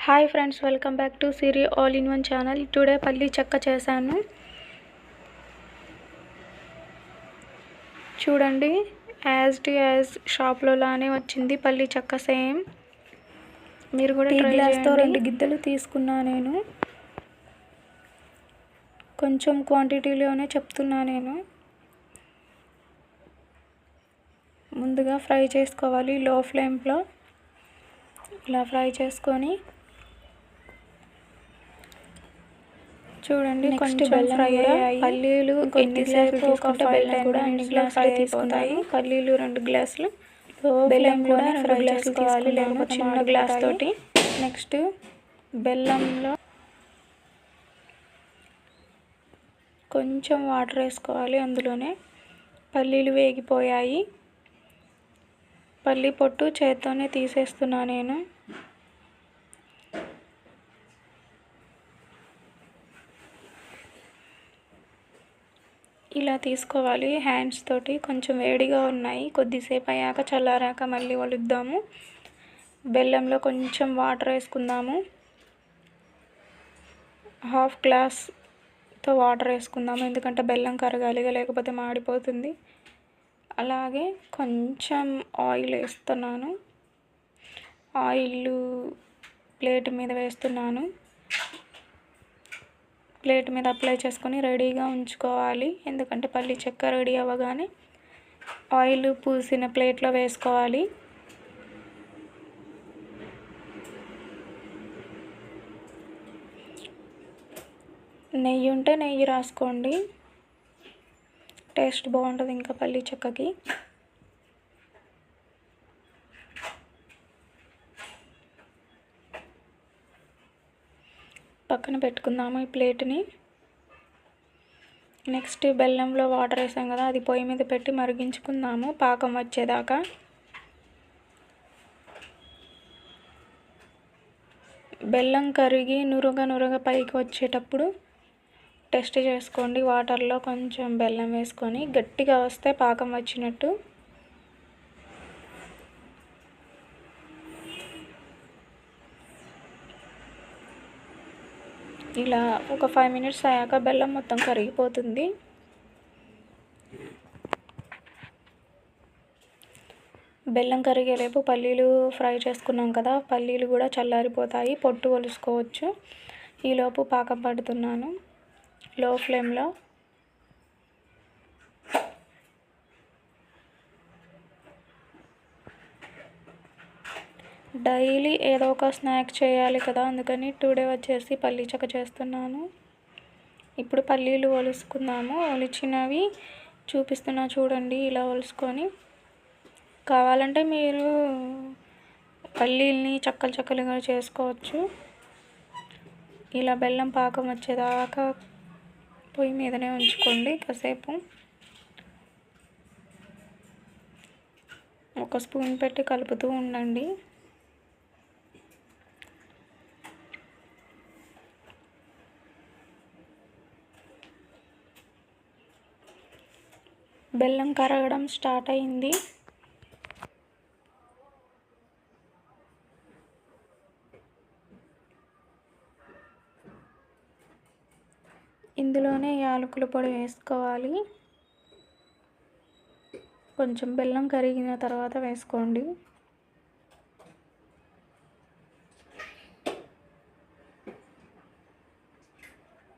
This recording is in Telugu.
Hi friends, welcome back to Siri all in one channel. Today పల్లి చెక్క చేశాను. చూడండి, యాజ్ షాప్లో లానే వచ్చింది పల్లి చెక్క సేమ్. మీరు కూడా టీ ట్రై గ్లాస్తో చేయండి. 2 గిద్దలు తీసుకున్నా. నేను కొంచెం క్వాంటిటీలోనే చెప్తున్నా. నేను ముందుగా ఫ్రై చేసుకోవాలి లో ఫ్లేమ్లో. ఇలా ఫ్రై చేసుకొని చూడండి, కొంచెం ఫ్రై అయ్యాయి. పల్లీలు ఎన్ని గ్లాసులు తీసుకుంటే బెల్లం కూడా అన్ని గ్లాసులు తీసుకుంటాయి. పల్లీలు 2 గ్లాసులు, బెల్లం కూడా 2 గ్లాసులు తీసుకోవాలి, లేకపోతే చిన్న గ్లాస్ తోటి. నెక్స్ట్ బెల్లంలో కొంచెం వాటర్ వేసుకోవాలి. అందులోనే పల్లీలు వేగిపోయాయి. పల్లి పొట్టు చేత్తోనే తీసేస్తున్నా నేను. ఇలా తీసుకోవాలి హ్యాండ్స్ తోటి. కొంచెం వేడిగా ఉన్నాయి, కొద్దిసేపు అయ్యాక చల్లారాక మళ్ళీ వలుద్దాము. బెల్లంలో కొంచెం వాటర్ వేసుకుందాము. 1/2 గ్లాస్తో వాటర్ వేసుకుందాము, ఎందుకంటే బెల్లం కరగాలిగా, లేకపోతే మాడిపోతుంది. అలాగే కొంచెం ఆయిల్ వేస్తున్నాను. ఆయిల్ ప్లేట్ మీద వేస్తున్నాను. ప్లేట్ మీద అప్లై చేసుకొని రెడీగా ఉంచుకోవాలి, ఎందుకంటే పల్లి చెక్క రెడీ అవ్వగానే ఆయిల్ పూసిన ప్లేట్లో వేసుకోవాలి. నెయ్యి ఉంటే నెయ్యి రాసుకోండి, టేస్ట్ బాగుంటుంది ఇంకా పల్లి చెక్కకి. పక్కన పెట్టుకుందాము ఈ ప్లేట్ని. నెక్స్ట్ బెల్లంలో వాటర్ వేసాం కదా, అది పొయ్యి మీద పెట్టి మరిగించుకుందాము పాకం వచ్చేదాకా. బెల్లం కరిగి నురగ పైకి వచ్చేటప్పుడు టెస్ట్ చేసుకోండి. వాటర్లో కొంచెం బెల్లం వేసుకొని గట్టిగా వస్తే పాకం వచ్చినట్టు. ఇలా ఒక 5 మినిట్స్ అయ్యాక బెల్లం మొత్తం కరిగిపోతుంది. బెల్లం కరిగేలేపు పల్లీలు ఫ్రై చేసుకున్నాం కదా, పల్లీలు కూడా చల్లారిపోతాయి, పొట్టు ఒలుసుకోవచ్చు. ఈలోపు పాకం పడుతున్నాను లో ఫ్లేమ్లో. డైలీ ఏదో ఒక స్నాక్ చేయాలి కదా, అందుకని టుడే వచ్చేసి పల్లి చెక్క చేస్తున్నాను. ఇప్పుడు పల్లీలు ఒలుసుకుందాము. ఒలిచినవి చూపిస్తున్నా చూడండి. ఇలా ఒలుసుకొని, కావాలంటే మీరు పల్లీల్ని చక్కలుగా చేసుకోవచ్చు. ఇలా బెల్లం పాకం వచ్చేదాకా పొయ్యి మీదనే ఉంచుకోండి కాసేపు. ఒక స్పూన్ పెట్టి కలుపుతూ ఉండండి. బెల్లం కరగడం స్టార్ట్ అయింది. ఇందులోనే యాలకుల పొడి వేసుకోవాలి. కొంచెం బెల్లం కరిగిన తర్వాత వేసుకోండి.